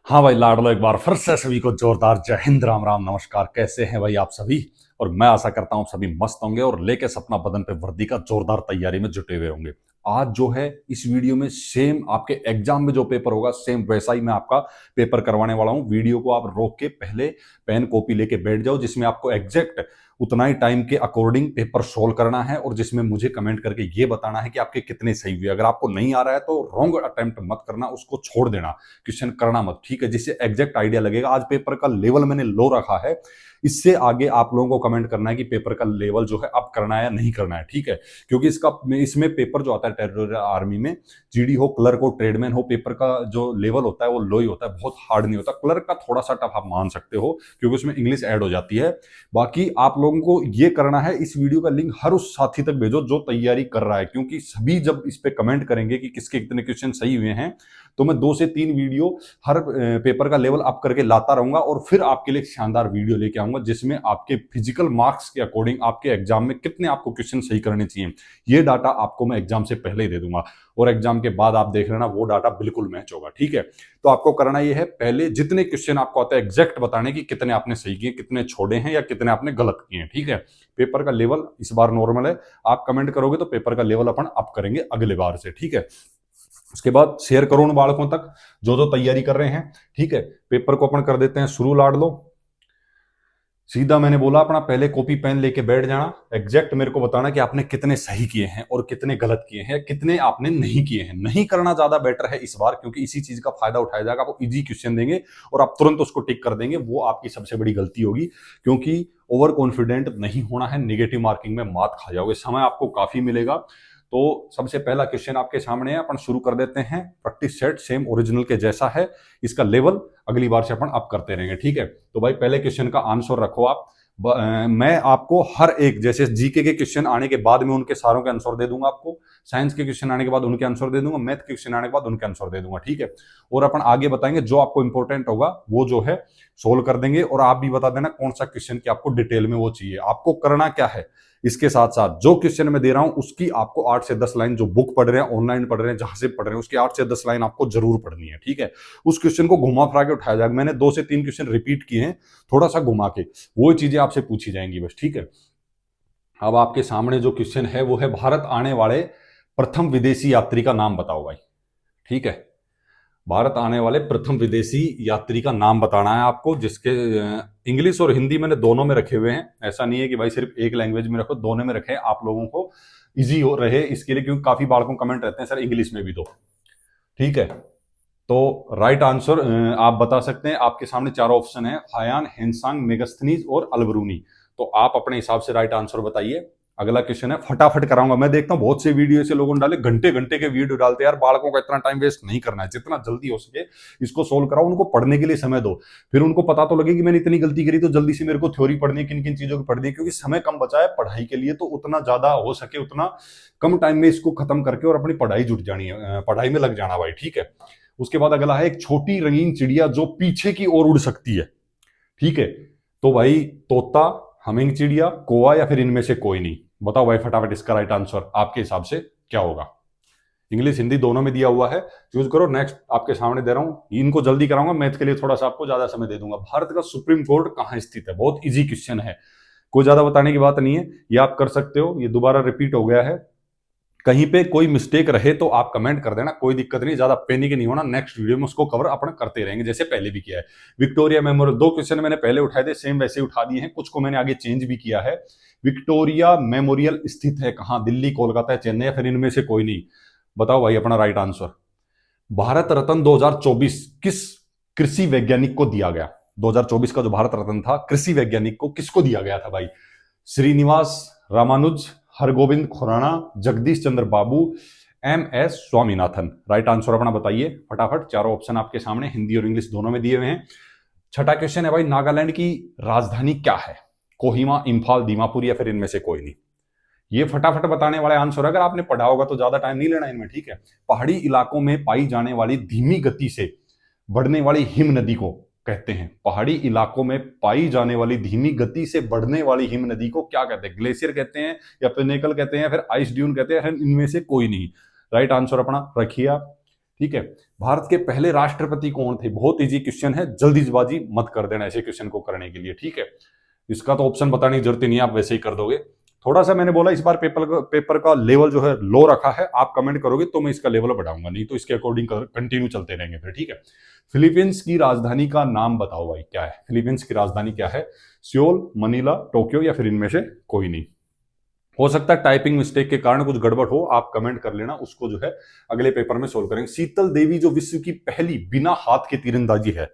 हाँ भाई, लाडलो एक बार फिर से सभी को जोरदार जय हिंद, राम राम, नमस्कार। कैसे हैं भाई आप सभी? और मैं आशा करता हूं सभी मस्त होंगे और लेके सपना बदन पे वर्दी का जोरदार तैयारी में जुटे हुए होंगे। आज जो है इस वीडियो में सेम आपके एग्जाम में जो पेपर होगा सेम वैसा ही मैं आपका पेपर करवाने वाला हूं। वीडियो को आप रोक के पहले पेन कॉपी लेके बैठ जाओ, जिसमें आपको एग्जैक्ट उतना ही टाइम के अकॉर्डिंग पेपर सोल्व करना है और जिसमें मुझे कमेंट करके ये बताना है कि आपके कितने सही हुए। अगर आपको नहीं आ रहा है तो रॉन्ग अटेम्प्ट मत करना, उसको छोड़ देना, क्वेश्चन करना मत, ठीक है? जिससे एग्जैक्ट आइडिया लगेगा। आज पेपर का लेवल मैंने लो रखा है, इससे आगे आप लोगों को कमेंट करना है कि पेपर का लेवल जो है अप करना है या नहीं करना है, ठीक है? क्योंकि इसमें पेपर जो आता है टेरर आर्मी में, जीडी हो, क्लर्क हो, ट्रेडमैन हो, पेपर का जो लेवल होता है वो लो ही होता है, बहुत हार्ड नहीं होता। क्लर्क का थोड़ा सा टफ आप मान सकते हो क्योंकि उसमें इंग्लिश ऐड हो जाती है। बाकी आप लोगों को ये करना है, इस वीडियो का लिंक हर उस साथी तक भेजो जो तैयारी कर रहा है, क्योंकि सभी जब इस पे कमेंट करेंगे कि किसके कितने क्वेश्चन सही हुए हैं तो मैं 2 से 3 वीडियो हर पेपर का लेवल अप करके लाता रहूंगा और फिर आपके लिए शानदार वीडियो लेके आऊंगा जिसमें आपके फिजिकल मार्क्स के अकॉर्डिंग आपके एग्जाम में कितने आपको क्वेश्चन सही करने चाहिए, ये डाटा आपको मैं एग्जाम से पहले ही दे दूंगा और एग्जाम के बाद आप देख लेना वो डाटा बिल्कुल मैच होगा, ठीक है? तो आपको करना ये है, पहले जितने क्वेश्चन आपको आते हैं एग्जैक्ट बताने की कितने आपने सही किए, कितने छोड़े हैं या कितने आपने गलत किए हैं, ठीक है? पेपर का लेवल इस बार नॉर्मल है, आप कमेंट करोगे तो पेपर का लेवल अपन अप करेंगे अगले बार से, ठीक है? उसके बाद शेयर करो उन बालकों तक जो जो तैयारी कर रहे हैं, ठीक है? पेपर को अपन कर देते हैं शुरू। लाड लो सीधा, मैंने बोला अपना पहले कॉपी पेन लेके बैठ जाना, एग्जैक्ट मेरे को बताना कि आपने कितने सही किए हैं और कितने गलत किए हैं, कितने आपने नहीं किए हैं। नहीं करना ज्यादा बेटर है इस बार, क्योंकि इसी चीज का फायदा उठाया जाएगा। आपको इजी क्वेश्चन देंगे और आप तुरंत उसको टिक कर देंगे, वो आपकी सबसे बड़ी गलती होगी, क्योंकि ओवर कॉन्फिडेंट नहीं होना है, निगेटिव मार्किंग में मात खा जाओगे। समय आपको काफी मिलेगा। तो सबसे पहला क्वेश्चन आपके सामने है, अपन शुरू कर देते हैं। प्रैक्टिस सेट सेम ओरिजिनल के जैसा है, इसका लेवल अगली बार से अपन अप करते रहेंगे, ठीक है? तो भाई पहले क्वेश्चन का आंसर रखो आप। मैं आपको हर एक, जैसे जीके के क्वेश्चन आने के बाद में उनके सारों के आंसर दे दूंगा आपको, साइंस के क्वेश्चन आने के बाद उनके आंसर दे दूंगा, मैथ के क्वेश्चन आने के बाद उनके आंसर दे दूंगा, ठीक है? और अपन आगे बताएंगे जो आपको इंपॉर्टेंट होगा वो जो है सोल्व कर देंगे, और आप भी बता देना कौन सा क्वेश्चन की आपको डिटेल में वो चाहिए। आपको करना क्या है, इसके साथ साथ जो क्वेश्चन मैं दे रहा हूं उसकी आपको 8 से 10 लाइन, जो बुक पढ़ रहे हैं, ऑनलाइन पढ़ रहे हैं, जहां से पढ़ रहे हैं, उसकी 8 से 10 लाइन आपको जरूर पढ़नी है, ठीक है? उस क्वेश्चन को घुमा फिरा के उठाया जाएगा। मैंने 2 से 3 क्वेश्चन रिपीट किए हैं, थोड़ा सा घुमा के, वो चीजें आपसे पूछी जाएंगी बस, ठीक है? अब आपके सामने जो क्वेश्चन है वो है, भारत आने वाले प्रथम विदेशी यात्री का नाम बताओ भाई, ठीक है? भारत आने वाले प्रथम विदेशी यात्री का नाम बताना है आपको, जिसके इंग्लिश और हिंदी मैंने दोनों में रखे हुए हैं। ऐसा नहीं है कि भाई सिर्फ एक लैंग्वेज में रखो, दोनों में रखे, आप लोगों को इजी हो रहे इसके लिए, क्योंकि काफी बालकों कमेंट रहते हैं सर इंग्लिश में भी दो, ठीक है? तो राइट आंसर आप बता सकते हैं। आपके सामने 4 ऑप्शन है, हायान, हेनसांग, मेगास्थनीज और अल्बरूनी। तो आप अपने हिसाब से राइट आंसर बताइए। अगला क्वेश्चन है, फटाफट कराऊंगा। मैं देखता हूं बहुत से वीडियो ऐसे लोगों ने डाले, घंटे घंटे के वीडियो डालते हैं यार। बालकों का इतना टाइम वेस्ट नहीं करना है, जितना जल्दी हो सके इसको सोल्व कराओ, उनको पढ़ने के लिए समय दो, फिर उनको पता तो लगे कि मैंने इतनी गलती करी तो जल्दी से मेरे को थ्योरी पढ़नी है, किन किन चीजों की पढ़नी है, क्योंकि समय कम बचा है पढ़ाई के लिए। तो उतना ज्यादा हो सके उतना कम टाइम में इसको खत्म करके और अपनी पढ़ाई जुट जानी है, पढ़ाई में लग जाना भाई, ठीक है? उसके बाद अगला है, एक छोटी रंगीन चिड़िया जो पीछे की ओर उड़ सकती है, ठीक है? तो भाई तोता, हमिंग चिड़िया, कौवा या फिर इनमें से कोई नहीं। बताओ भाई फटाफट इसका राइट आंसर आपके हिसाब से क्या होगा? इंग्लिश हिंदी दोनों में दिया हुआ है, चूज करो। नेक्स्ट आपके सामने दे रहा हूं, इनको जल्दी कराऊंगा, मैथ के लिए थोड़ा सा आपको ज्यादा समय दे दूंगा। भारत का सुप्रीम कोर्ट कहां स्थित है? बहुत इजी क्वेश्चन है, कोई ज्यादा बताने की बात नहीं है, ये आप कर सकते हो। ये दोबारा रिपीट हो गया है, कहीं पे कोई मिस्टेक रहे तो आप कमेंट कर देना, कोई दिक्कत नहीं, ज्यादा पैनिक नहीं होना। नेक्स्ट वीडियो में उसको कवर अपन करते रहेंगे जैसे पहले भी किया है। विक्टोरिया मेमोरियल, 2 क्वेश्चन मैंने पहले उठाए थे, सेम वैसे उठा दिए हैं, कुछ को मैंने आगे चेंज भी किया है। विक्टोरिया मेमोरियल स्थित है कहां? दिल्ली, कोलकाता, चेन्नई या फिर इनमें से कोई नहीं? बताओ भाई अपना राइट आंसर। भारत रत्न 2024 किस कृषि वैज्ञानिक को दिया गया? 2024 का जो भारत रत्न था, कृषि वैज्ञानिक को किसको दिया गया था भाई? Srinivasa Ramanujan, Hargobind Khorana, Jagdish Chandra Babu, M S Swaminathan. Right answer अपना बताइए फटाफट। 4 ऑप्शन आपके सामने हिंदी और इंग्लिश दोनों में दिए हुए हैं। छठा क्वेश्चन है भाई, नागालैंड की राजधानी क्या है? कोहिमा, इंफाल, दीमापुर या फिर इनमें से कोई नहीं? ये फटाफट बताने वाले आंसर, अगर आपने पढ़ा होगा तो ज्यादा टाइम नहीं लेना इनमें, ठीक है? पहाड़ी इलाकों में पाई जाने वाली धीमी गति से बढ़ने वाली हिम नदी को कहते हैं, पहाड़ी इलाकों में पाई जाने वाली धीमी गति से बढ़ने वाली हिम नदी को क्या कहते हैं? ग्लेशियर कहते हैं या पिनेकल कहते हैं या फिर आइस ड्यून कहते हैं, इनमें से कोई नहीं? राइट आंसर अपना रखिए आप। ठीक है। भारत के पहले राष्ट्रपति कौन थे? बहुत इजी क्वेश्चन है, जल्दीबाजी मत कर देना ऐसे क्वेश्चन को करने के लिए, ठीक है। इसका तो ऑप्शन बताने की जरूरत ही नहीं है, आप वैसे ही कर दोगे। थोड़ा सा मैंने बोला इस बार पेपर का लेवल जो है लो रखा है, आप कमेंट करोगे तो मैं इसका लेवल बढ़ाऊंगा, नहीं तो इसके अकॉर्डिंग कंटिन्यू चलते रहेंगे फिर, ठीक है। फिलीपींस की राजधानी का नाम बताओ भाई, क्या है फिलीपींस की राजधानी? क्या है? सियोल, मनीला, टोक्यो या फिर इनमें से कोई नहीं। हो सकता है टाइपिंग मिस्टेक के कारण कुछ गड़बड़ हो, आप कमेंट कर लेना, उसको जो है अगले पेपर में सोल्व करेंगे। शीतल देवी जो विश्व की पहली बिना हाथ की तीरंदाजी है,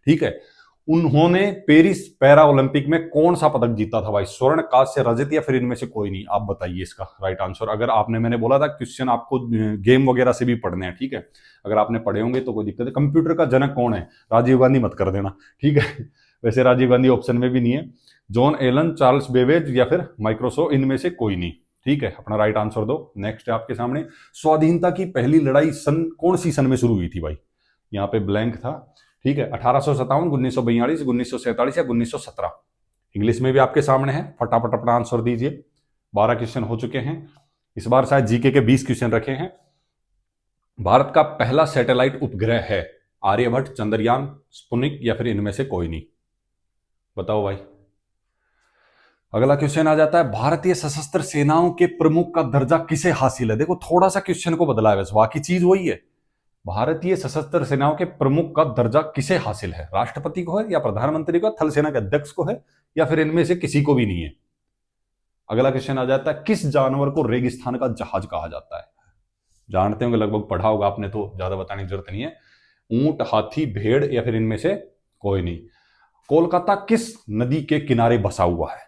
ठीक है, उन्होंने पेरिस पैरा ओलंपिक में कौन सा पदक जीता था भाई? स्वर्ण, कांस्य, रजत या फिर इनमें से कोई नहीं? आप बताइए इसका राइट आंसर। अगर आपने, मैंने बोला था क्वेश्चन आपको गेम वगैरह से भी पढ़ने हैं, ठीक है, अगर आपने पढ़े होंगे तो कोई दिक्कत है। कंप्यूटर का जनक कौन है? राजीव गांधी मत कर देना, ठीक है। वैसे राजीव गांधी ऑप्शन में भी नहीं है। जॉन एलन, चार्ल्स बेबेज या फिर माइक्रोसॉफ्ट, इनमें से कोई नहीं, ठीक है। अपना राइट आंसर दो। नेक्स्ट है आपके सामने, स्वाधीनता की पहली लड़ाई सन कौन सी सन में शुरू हुई थी भाई? यहाँ पे ब्लैंक था, ठीक है। 1857, 1942, 1947 या 1917? इंग्लिश में भी आपके सामने है, फटाफट अपना आंसर दीजिए। 12 क्वेश्चन हो चुके हैं, इस बार शायद जीके के 20 क्वेश्चन रखे हैं। भारत का पहला सैटेलाइट उपग्रह है आर्यभट्ट, चंद्रयान, स्पुतनिक या फिर इनमें से कोई नहीं? बताओ भाई। अगला क्वेश्चन आ जाता है, भारतीय सशस्त्र सेनाओं के प्रमुख का दर्जा किसे हासिल है? देखो थोड़ा सा क्वेश्चन को बदला है, बस बाकी चीज वही है। भारतीय सशस्त्र सेनाओं के प्रमुख का दर्जा किसे हासिल है? राष्ट्रपति को है या प्रधानमंत्री को, थल सेना के अध्यक्ष को है या फिर इनमें से किसी को भी नहीं है? अगला क्वेश्चन आ जाता है, किस जानवर को रेगिस्तान का जहाज कहा जाता है? जानते होंगे, लगभग पढ़ा होगा आपने, तो ज्यादा बताने की जरूरत नहीं है। ऊंट, हाथी, भेड़ या फिर इनमें से कोई नहीं? कोलकाता किस नदी के किनारे बसा हुआ है?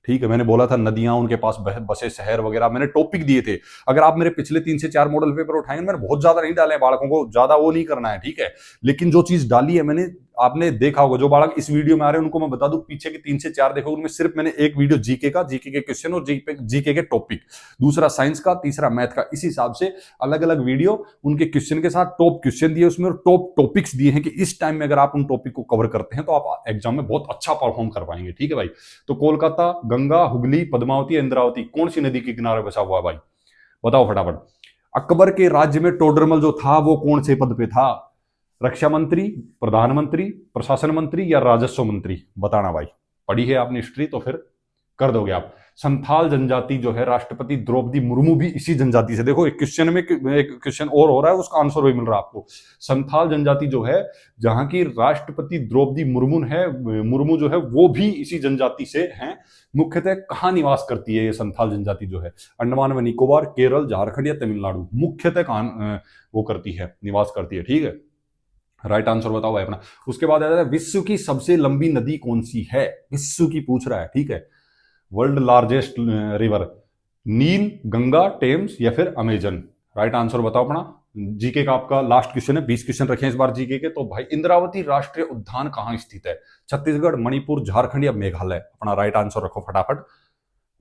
ठीक है, मैंने बोला था नदियां उनके पास बसे, शहर वगैरह, मैंने टॉपिक दिए थे। अगर आप मेरे पिछले 3 से 4 मॉडल पेपर उठाएंगे, मैंने बहुत ज्यादा नहीं डाले हैं, बालकों को ज्यादा वो नहीं करना है, ठीक है। लेकिन जो चीज डाली है मैंने, आपने देखा होगा, जो बालक इस वीडियो में आ रहे हैं उनको मैं बता दूं, पीछे के 3 से 4 देखो, उनमें सिर्फ मैंने एक वीडियो जीके का, जीके के क्वेश्चन और जीके के टॉपिक, दूसरा साइंस का, तीसरा मैथ का, इस हिसाब से अलग अलग वीडियो उनके क्वेश्चन के साथ टॉप क्वेश्चन दिए उसमें, और टॉप टॉपिक्स दिए हैं कि इस टाइम में अगर आप उन टॉपिक को कवर करते हैं तो आप एग्जाम में बहुत अच्छा परफॉर्म कर पाएंगे, ठीक है भाई। तो कोलकाता, गंगा, हुगली, पद्मावती, इंद्रावती, कौन सी नदी के किनारे बसा हुआ है भाई? बताओ फटाफट। अकबर के राज्य में टोडरमल जो था वो कौन से पद पे था? रक्षा मंत्री, प्रधानमंत्री, प्रशासन मंत्री या राजस्व मंत्री? बताना भाई। पढ़ी है आपने हिस्ट्री तो फिर कर दोगे आप। संथाल जनजाति जो है, राष्ट्रपति द्रौपदी मुर्मू भी इसी जनजाति से, देखो एक क्वेश्चन में एक क्वेश्चन और हो रहा है, उसका आंसर वही मिल रहा है आपको। संथाल जनजाति जो है, जहां की राष्ट्रपति द्रौपदी मुर्मू जो है वो भी इसी जनजाति से हैं। मुख्यतः कहाँ निवास करती है ये संथाल जनजाति जो है? अंडमान व निकोबार, केरल, झारखंड या तमिलनाडु? मुख्यतः कहाँ वो करती है, निवास करती है, ठीक है। राइट आंसर बताओ भाई अपना। उसके बाद आता है, विश्व की सबसे लंबी नदी कौन सी है? विश्व की पूछ रहा है, ठीक है। वर्ल्ड लार्जेस्ट रिवर, नील, गंगा, टेम्स या फिर अमेजन? राइट आंसर बताओ अपना। जीके का आपका लास्ट क्वेश्चन है, 20 क्वेश्चन रखे हैं इस बार जीके के। तो भाई, इंद्रावती राष्ट्रीय उद्यान कहां स्थित है? छत्तीसगढ़, मणिपुर, झारखंड या मेघालय? अपना राइट आंसर रखो फटाफट।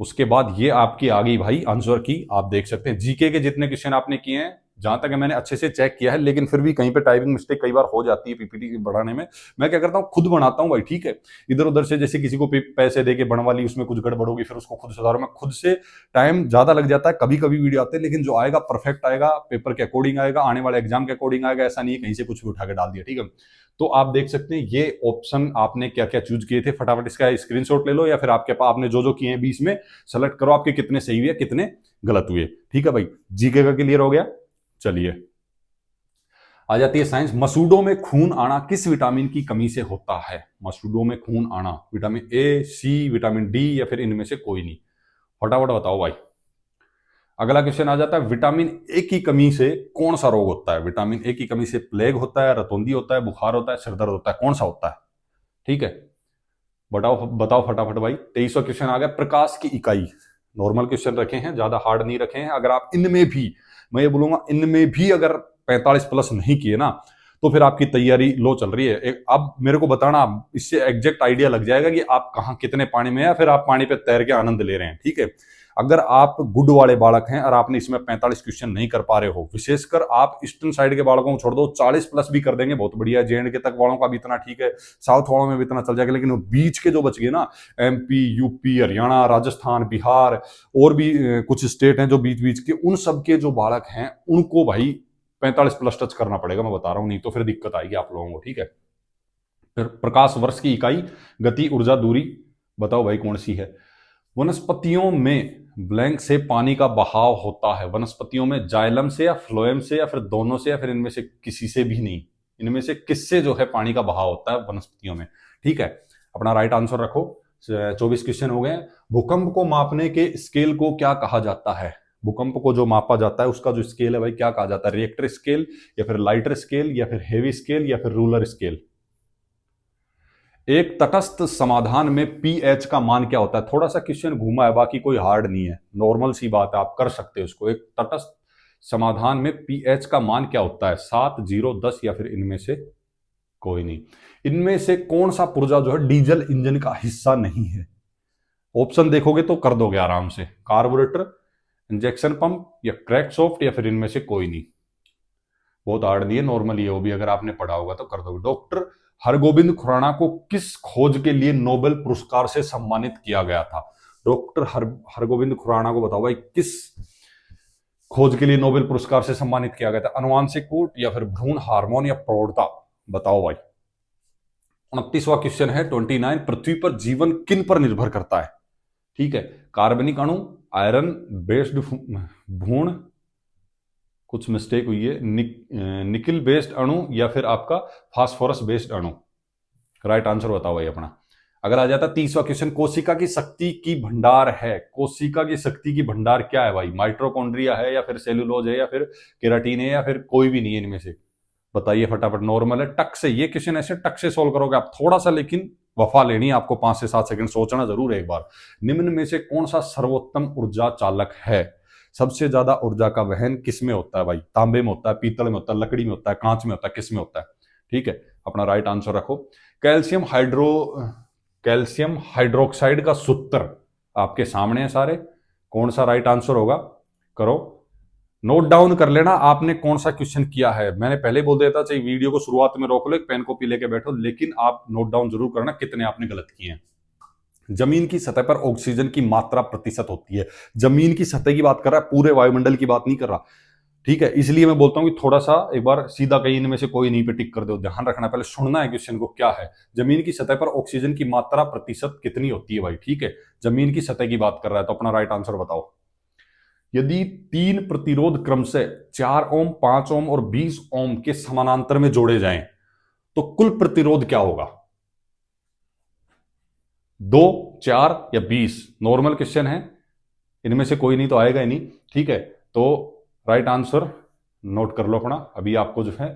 उसके बाद ये आपकी आ गई भाई आंसर की, आप देख सकते हैं जीके के जितने क्वेश्चन आपने किए हैं, जहां तक मैंने अच्छे से चेक किया है, लेकिन फिर भी कहीं पे टाइपिंग मिस्टेक कई बार हो जाती है पीपीटी बढ़ाने में। मैं क्या करता हूँ, खुद बनाता हूँ भाई, ठीक है। इधर उधर से, जैसे किसी को पैसे दे के बनवा ली, उसमें कुछ गड़बड़ होगी, फिर उसको खुद सुधारो, मैं खुद से, टाइम ज्यादा लग जाता है, कभी कभी वीडियो आते हैं, लेकिन जो आएगा परफेक्ट आएगा, पेपर के अकॉर्डिंग आएगा, आने वाले एग्जाम के अकॉर्डिंग आएगा, ऐसा नहीं है कहीं से कुछ भी उठा के डाल दिया, ठीक है। तो आप देख सकते हैं ये ऑप्शन आपने क्या क्या चूज किए थे, फटाफट इसका स्क्रीनशॉट ले लो, या फिर आपके पास आपने जो जो किए हैं 20 में सेलेक्ट करो, आपके कितने सही हुए कितने गलत हुए, ठीक है भाई। जीके का क्लियर हो गया। चलिए आ जाती है साइंस। मसूड़ों में खून आना किस विटामिन की कमी से होता है? मसूड़ों में खून आना, vitamin A, C, vitamin D या फिर इनमें से कोई नहीं? फटाफट बताओ भाई। अगला क्वेश्चन आ जाता है, विटामिन ए की कमी से कौन सा रोग होता है? विटामिन ए की कमी से प्लेग होता है, रतौंधी होता है, बुखार होता है, सिरदर्द होता है? कौन सा होता है? ठीक है, बताओ बताओ फटाफट भाई। 23वां क्वेश्चन आ गया, प्रकाश की इकाई। नॉर्मल क्वेश्चन रखे हैं, ज्यादा हार्ड नहीं रखे हैं। अगर आप इनमें भी, मैं ये बोलूंगा, इनमें भी अगर 45 प्लस नहीं किए ना, तो फिर आपकी तैयारी लो चल रही है। अब मेरे को बताना, इससे एग्जैक्ट आइडिया लग जाएगा कि आप कहाँ कितने पानी में है, फिर आप पानी पे तैर के आनंद ले रहे हैं, ठीक है। अगर आप गुड वाले बालक हैं और आपने इसमें 45 क्वेश्चन नहीं कर पा रहे हो, विशेषकर आप ईस्टर्न साइड के बालकों को छोड़ दो, 40 प्लस भी कर देंगे, बहुत बढ़िया। जेएंड के तक वालों का भी इतना ठीक है, साउथ वालों में भी इतना चल जाएगा, लेकिन वो बीच के जो बच गए ना, एमपी, यूपी, हरियाणा, राजस्थान, बिहार और भी कुछ स्टेट हैं जो बीच बीच के, उन सब के जो बालक हैं उनको भाई 45 प्लस टच करना पड़ेगा, मैं बता रहा हूं, नहीं तो फिर दिक्कत आएगी आप लोगों को, ठीक है। फिर प्रकाश वर्ष की इकाई, गति, ऊर्जा, दूरी, बताओ भाई कौन सी है। वनस्पतियों में ब्लैंक से पानी का बहाव होता है, वनस्पतियों में जाइलम से या फ्लोएम से या फिर दोनों से या फिर इनमें से किसी से भी नहीं, इनमें से किससे जो है पानी का बहाव होता है वनस्पतियों में, ठीक है। अपना राइट आंसर रखो। 24 क्वेश्चन हो गए। भूकंप को मापने के स्केल को क्या कहा जाता है, भूकंप को जो मापा जाता है उसका जो स्केल है भाई क्या कहा जाता है, रिएक्टर स्केल या फिर लाइटर स्केल या फिर हेवी स्केल या फिर रूलर स्केल। एक तटस्थ समाधान में पीएच का मान क्या होता है, थोड़ा सा क्वेश्चन घूमा है, बाकी कोई हार्ड नहीं है, नॉर्मल सी बात है, आप कर सकते हो इसको। एक तटस्थ समाधान में पीएच का मान क्या होता है, 7, 0, 10 या फिर इनमें से कोई नहीं। इनमें से कौन सा पुर्जा जो है डीजल इंजन का हिस्सा नहीं है, ऑप्शन देखोगे तो कर दोगे आराम से, कार्बोरेटर, इंजेक्शन पंप या क्रैंकशाफ्ट या फिर इनमें से कोई नहीं। बहुत हार्ड नहीं है, नॉर्मल ये, वो भी अगर आपने पढ़ा होगा तो कर दोगे। डॉक्टर हरगोविंद खुराना को किस खोज के लिए नोबेल पुरस्कार से सम्मानित किया गया था, डॉक्टर हरगोविंद खुराना को बताओ भाई किस खोज के लिए नोबेल पुरस्कार से सम्मानित किया गया था, अनुवांशिक कूट या फिर भ्रूण हार्मोन या प्रौढ़ता, बताओ भाई। 29वां क्वेश्चन है 29, पृथ्वी पर जीवन किन पर निर्भर करता है, ठीक है। कार्बनिक अणु, आयरन बेस्ड भ्रूण, कुछ मिस्टेक हुई है, निकिल बेस्ड अणु या फिर आपका फास्फोरस बेस्ड अणु, राइट आंसर बताओ भाई अपना। अगर आ जाता 30वां क्वेश्चन, कोशिका की शक्ति की भंडार है, कोशिका की शक्ति की भंडार क्या है भाई, माइट्रोकॉन्ड्रिया है या फिर सेलुलोज है या फिर केराटीन है या फिर कोई भी नहीं है इनमें से, बताइए फटाफट। नॉर्मल है, टक से ये क्वेश्चन ऐसे टक से सोल्व करोगे आप, थोड़ा सा लेकिन वफा लेनी है आपको, 5 से 7 सेकंड सोचना जरूर है एक बार। निम्न में से कौन सा सर्वोत्तम ऊर्जा चालक है, सबसे ज्यादा ऊर्जा का वहन किस में होता है भाई, तांबे में होता है, पीतल में होता है, लकड़ी में होता है, कांच में होता है, किस में होता है, ठीक है। अपना राइट आंसर रखो। कैल्शियम हाइड्रोक्साइड का सूत्र आपके सामने है सारे, कौन सा राइट आंसर होगा, करो नोट डाउन कर लेना आपने कौन सा क्वेश्चन किया है। मैंने पहले बोल दिया था चाहे वीडियो को शुरुआत में रोक लो, एक पेन कॉपी लेके बैठो, लेकिन आप नोट डाउन जरूर करना कितने आपने गलत किए हैं। जमीन की सतह पर ऑक्सीजन की मात्रा प्रतिशत होती है, जमीन की सतह की बात कर रहा है, पूरे वायुमंडल की बात नहीं कर रहा, ठीक है। इसलिए मैं बोलता हूं कि थोड़ा सा एक बार सीधा कहीं इनमें से कोई नहीं पे टिक कर दो, ध्यान रखना, पहले सुनना है क्वेश्चन को क्या है। जमीन की सतह पर ऑक्सीजन की मात्रा प्रतिशत कितनी होती है भाई, ठीक है, जमीन की सतह की बात कर रहा है, तो अपना राइट आंसर बताओ। यदि 3 प्रतिरोध क्रम से 4 ओम, 5 ओम और 20 ओम के समानांतर में जोड़े जाएं तो कुल प्रतिरोध क्या होगा, 2, 4 या 20, नॉर्मल क्वेश्चन है, इनमें से कोई नहीं तो आएगा ही नहीं, ठीक है। तो राइट आंसर नोट कर लो अपना, अभी आपको जो है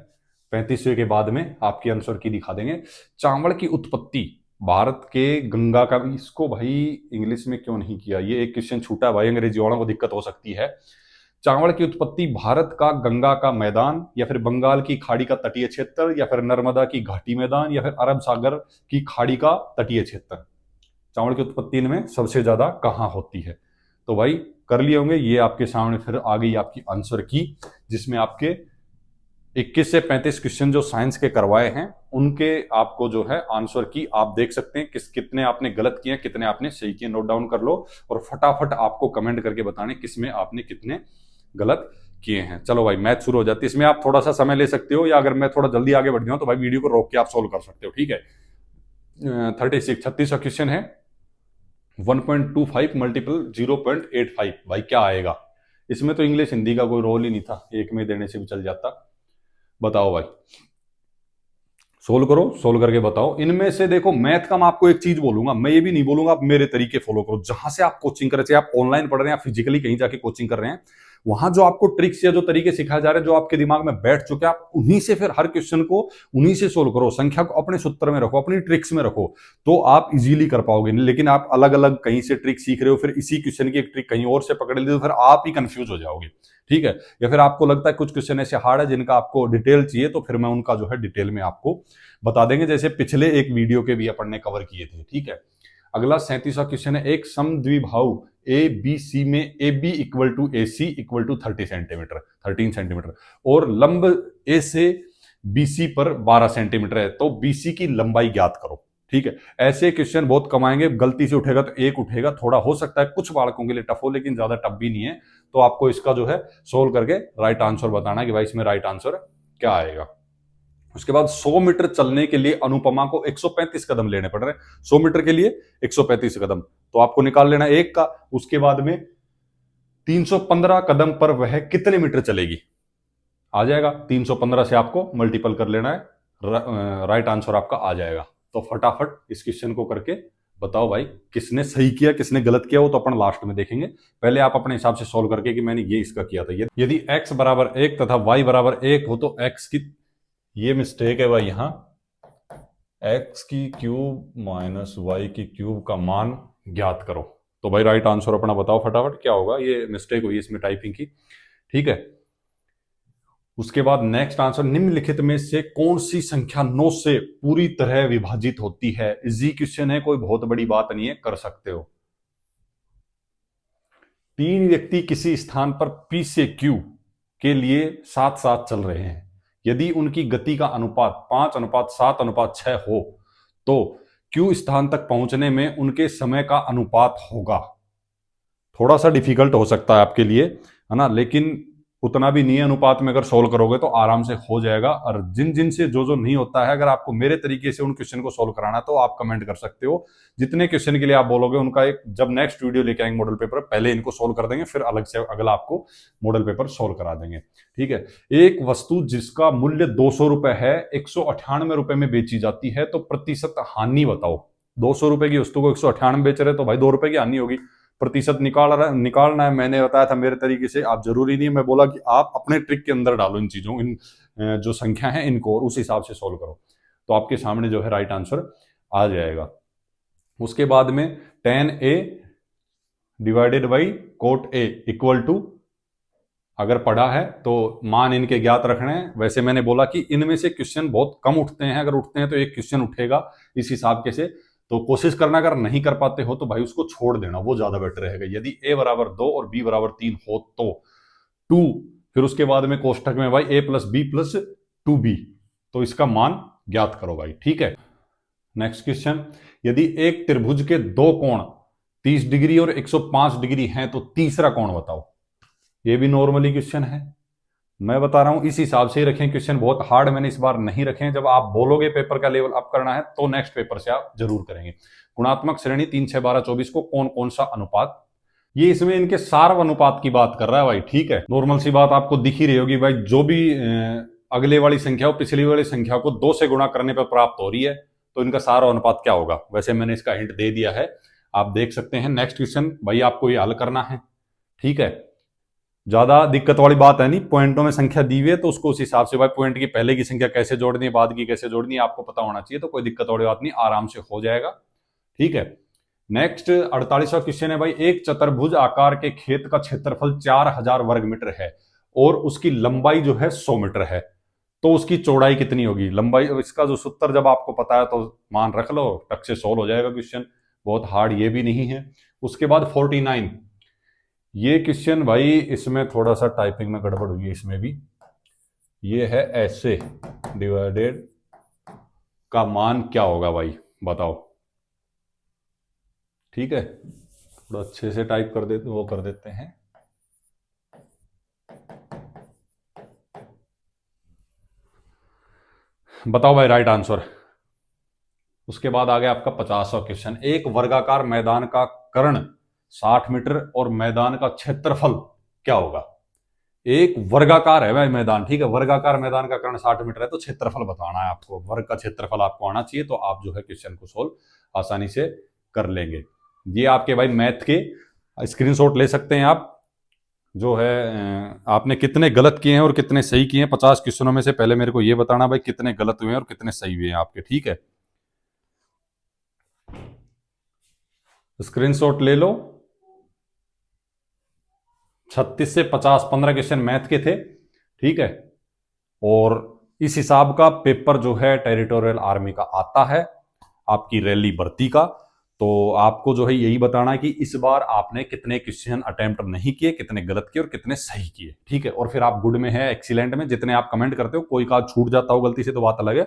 35वें के बाद में आपकी आंसर की दिखा देंगे। चावल की उत्पत्ति भारत के गंगा का, इसको भाई इंग्लिश में क्यों नहीं किया, ये एक क्वेश्चन छूटा है भाई, अंग्रेजी वालों को दिक्कत हो सकती है। चावल की उत्पत्ति भारत का गंगा का मैदान या फिर बंगाल की खाड़ी का तटीय क्षेत्र या फिर नर्मदा की घाटी मैदान या फिर अरब सागर की खाड़ी का तटीय क्षेत्र, चावल की उत्पत्ति इनमें सबसे ज्यादा कहां होती है, तो भाई कर लिए होंगे। ये आपके सामने फिर आ गई आपकी आंसर की, जिसमें आपके 21 से 35 क्वेश्चन जो साइंस के करवाए हैं उनके आपको जो है आंसर की आप देख सकते हैं, कितने आपने गलत किए कितने आपने सही किए, नोट डाउन कर लो और फटाफट आपको कमेंट करके बताने किसमें आपने कितने गलत किए हैं। चलो भाई मैथ शुरू हो जाती है, इसमें आप थोड़ा सा समय ले सकते हो या अगर मैं थोड़ा जल्दी आगे बढ़ जाऊं तो भाई वीडियो को रोक के आप सोल्व कर सकते हो, ठीक है। 36 क्वेश्चन है, 1.25 मल्टीपल 0.85 भाई क्या आएगा, इसमें तो इंग्लिश हिंदी का कोई रोल ही नहीं था, एक में देने से भी चल जाता, बताओ भाई, सोल्व करो, सोल्व करके बताओ। इनमें से देखो मैथ का मैं आपको एक चीज बोलूंगा, मैं ये भी नहीं बोलूंगा आप मेरे तरीके फॉलो करो, जहां से आप कोचिंग कर रहे, चाहे आप ऑनलाइन पढ़ रहे हैं या फिजिकली कहीं जाके कोचिंग कर रहे हैं, वहां जो आपको ट्रिक्स या जो तरीके सिखाए जा रहे हैं जो आपके दिमाग में बैठ चुके हैं, आप उन्हीं से फिर हर क्वेश्चन को उन्हीं से सोल्व करो, संख्या को अपने सूत्र में रखो, अपनी ट्रिक्स में रखो, तो आप इजीली कर पाओगे। लेकिन आप अलग अलग कहीं से ट्रिक सीख रहे हो, फिर इसी क्वेश्चन की एक ट्रिक कहीं और से पकड़ ली तो फिर आप ही कंफ्यूज हो जाओगे, ठीक है। या फिर आपको लगता है कुछ क्वेश्चन ऐसे हार्ड है जिनका आपको डिटेल चाहिए, तो फिर मैं उनका जो है डिटेल में आपको बता देंगे, जैसे पिछले एक वीडियो के भी अपन ने कवर किए थे, ठीक है। अगला 37वां क्वेश्चन है, एक समद्विबाहु ए बी सी में A B equal to A C equal to 13 centimetre और लंब ए से बी सी पर 12 सेंटीमीटर है, तो बी सी की लंबाई ज्ञात करो, ठीक है, ऐसे क्वेश्चन बहुत कम आएंगे, गलती से उठेगा तो एक उठेगा, थोड़ा हो सकता है कुछ बालकों के लिए टफ हो, लेकिन ज्यादा टफ भी नहीं है। तो आपको इसका जो है सोल्व करके राइट आंसर बताना है कि भाई इसमें राइट आंसर क्या आएगा। उसके बाद 100 मीटर चलने के लिए अनुपमा को 135 कदम लेने पड़ रहे हैं। 100 मीटर के लिए 135 कदम, तो आपको निकाल लेना एक का। उसके बाद में 315 कदम पर वह कितने मीटर चलेगी, आ जाएगा। 315 से आपको मल्टीपल कर लेना है, राइट आंसर आपका आ जाएगा। तो फटाफट इस क्वेश्चन को करके बताओ भाई किसने सही किया किसने गलत किया, वो तो अपन लास्ट में देखेंगे। पहले आप अपने हिसाब से सॉल्व करके कि मैंने ये इसका किया था। यदि x बराबर 1 तथा y बराबर 1 हो तो x की, ये मिस्टेक है भाई, यहां x की क्यूब माइनस y की क्यूब का मान ज्ञात करो। तो भाई राइट आंसर अपना बताओ फटाफट क्या होगा, ये मिस्टेक हुई इसमें टाइपिंग की, ठीक है। उसके बाद नेक्स्ट आंसर, निम्नलिखित में से कौन सी संख्या 9 से पूरी तरह विभाजित होती है। इजी क्वेश्चन है, कोई बहुत बड़ी बात नहीं है, कर सकते हो। 3 व्यक्ति किसी स्थान पर P से Q के लिए साथ साथ चल रहे हैं। यदि उनकी गति का अनुपात 5:7:6 हो तो Q स्थान तक पहुंचने में उनके समय का अनुपात होगा। थोड़ा सा डिफिकल्ट हो सकता है आपके लिए, है ना, लेकिन उतना भी नहीं है। अनुपात में अगर सोल्व करोगे तो आराम से हो जाएगा। और जिन जिन से जो जो नहीं होता है, अगर आपको मेरे तरीके से उन क्वेश्चन को सोल्व कराना तो आप कमेंट कर सकते हो। जितने क्वेश्चन के लिए आप बोलोगे उनका एक, जब नेक्स्ट वीडियो लेके आएंगे मॉडल पेपर, पहले इनको सोल्व कर देंगे, फिर अलग से अगला आपको मॉडल पेपर सोल्व करा देंगे, ठीक है। एक वस्तु जिसका मूल्य 200 रुपए है 198 रुपए में बेची जाती है, तो प्रतिशत हानि बताओ। 200 रुपए की वस्तु को 198 बेच रहे तो भाई 2 रुपए की हानि होगी। प्रतिशत निकालना है, मैंने बताया था मेरे तरीके से। आप जरूरी नहीं है, मैं बोला कि आप अपने ट्रिक के अंदर डालो इन चीजों, इन जो संख्या है इनको, और उस हिसाब से सोल्व करो, तो आपके सामने जो है राइट आंसर आ जाएगा। उसके बाद में tan a divided by cot a equal to, अगर पढ़ा है तो मान इनके ज्ञात रखने हैं। वैसे मैंने बोला कि इनमें से क्वेश्चन बहुत कम उठते हैं, अगर उठते हैं तो एक क्वेश्चन उठेगा इस हिसाब के से, तो कोशिश करना, अगर नहीं कर पाते हो तो भाई उसको छोड़ देना, वो ज्यादा बेटर रहेगा। यदि a बराबर 2 और b बराबर 3 हो तो 2, फिर उसके बाद में कोष्ठक में भाई a plus B plus 2b, तो इसका मान ज्ञात करो भाई, ठीक है। नेक्स्ट क्वेश्चन, यदि एक त्रिभुज के दो कोण 30 डिग्री और 105 डिग्री हैं तो तीसरा कोण बताओ। ये भी नॉर्मली क्वेश्चन है, मैं बता रहा हूं इस हिसाब से ही रखें। क्वेश्चन बहुत हार्ड मैंने इस बार नहीं रखे हैं। जब आप बोलोगे पेपर का लेवल अप करना है तो नेक्स्ट पेपर से आप जरूर करेंगे। गुणात्मक श्रेणी 3, 6, 12, 24 को कौन कौन सा अनुपात, ये इसमें इनके सार्व अनुपात की बात कर रहा है भाई, ठीक है। नॉर्मल सी बात आपको दिख ही रही होगी भाई, जो भी अगले वाली संख्या हो पिछली वाली संख्या को 2 से गुणा करने पर प्राप्त हो रही है, तो इनका सार्व अनुपात क्या होगा। वैसे मैंने इसका हिंट दे दिया है, आप देख सकते हैं। नेक्स्ट क्वेश्चन भाई आपको ये हल करना है, ठीक है। ज्यादा दिक्कत वाली बात है नहीं, पॉइंटों में संख्या दी हुई है तो उसको उस हिसाब से भाई पॉइंट की पहले की संख्या कैसे जोड़नी है, बाद की कैसे जोड़नी है, आपको पता होना चाहिए। तो कोई दिक्कत वाली बात नहीं, आराम से हो जाएगा, ठीक है। नेक्स्ट 48वां क्वेश्चन है भाई, एक चतुर्भुज आकार के खेत का क्षेत्रफल 4000 वर्ग मीटर है और उसकी लंबाई जो है 100 मीटर है, तो उसकी चौड़ाई कितनी होगी। लंबाई, इसका जो सूत्र जब आपको पता है तो मान रख लो, टक से सोल्व हो जाएगा क्वेश्चन, बहुत हार्ड ये भी नहीं है। उसके बाद 49, ये क्वेश्चन भाई इसमें थोड़ा सा टाइपिंग में गड़बड़ हुई है, इसमें भी ये है ऐसे डिवाइडेड का मान क्या होगा भाई बताओ, ठीक है। थोड़ा अच्छे से टाइप कर देते, वो कर देते हैं। बताओ भाई राइट आंसर। उसके बाद आ गया आपका 50वां क्वेश्चन, एक वर्गाकार मैदान का कर्ण 60 मीटर और मैदान का क्षेत्रफल क्या होगा। एक वर्गाकार है भाई मैदान, ठीक है, वर्गाकार मैदान का कर्ण 60 मीटर है, तो क्षेत्रफल बताना है आपको, वर्ग का क्षेत्रफल आपको आना चाहिए, तो आप जो है क्वेश्चन को सोल्व आसानी से कर लेंगे। ये आपके भाई मैथ के स्क्रीनशॉट ले सकते हैं आप, जो है आपने कितने गलत किए हैं और कितने सही किए हैं 50 क्वेश्चनों में से। पहले मेरे को ये बताना भाई कितने गलत हुए हैं और कितने सही हुए हैं आपके, ठीक है। स्क्रीनशॉट ले लो। 36 से 50 15 क्वेश्चन मैथ के थे, ठीक है। और इस हिसाब का पेपर जो है टेरिटोरियल आर्मी का आता है, आपकी रैली भर्ती का। तो आपको जो है यही बताना है कि इस बार आपने कितने क्वेश्चन अटेम्प्ट नहीं किए, कितने गलत किए और कितने सही किए, ठीक है। और फिर आप गुड में है, एक्सीलेंट में, जितने आप कमेंट करते हो, कोई का छूट जाता हो गलती से तो बात अलग है,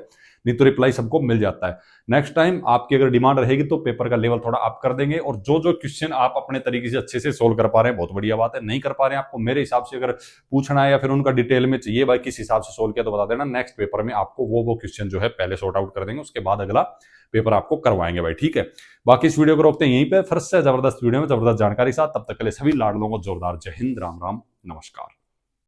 नहीं तो रिप्लाई सबको मिल जाता है। नेक्स्ट टाइम आपकी अगर डिमांड रहेगी तो पेपर का लेवल थोड़ा अप कर देंगे, और जो जो क्वेश्चन आप अपने तरीके से अच्छे से सोल्व कर पा रहे हैं बहुत बढ़िया बात है, नहीं कर पा रहे हैं आपको मेरे हिसाब से अगर पूछना है या फिर उनका डिटेल में चाहिए भाई किस हिसाब से सोल्व किया तो बता देना, नेक्स्ट पेपर में आपको वो क्वेश्चन जो है पहले सॉर्ट आउट कर देंगे, उसके बाद अगला पेपर आपको करवाएंगे भाई, ठीक है। बाकी इस वीडियो को रोकते हैं यहीं पे, फिर से जबरदस्त वीडियो में जबरदस्त जानकारी के साथ, तब तक के लिए सभी लाडलों को जोरदार जय हिंद, राम राम, नमस्कार।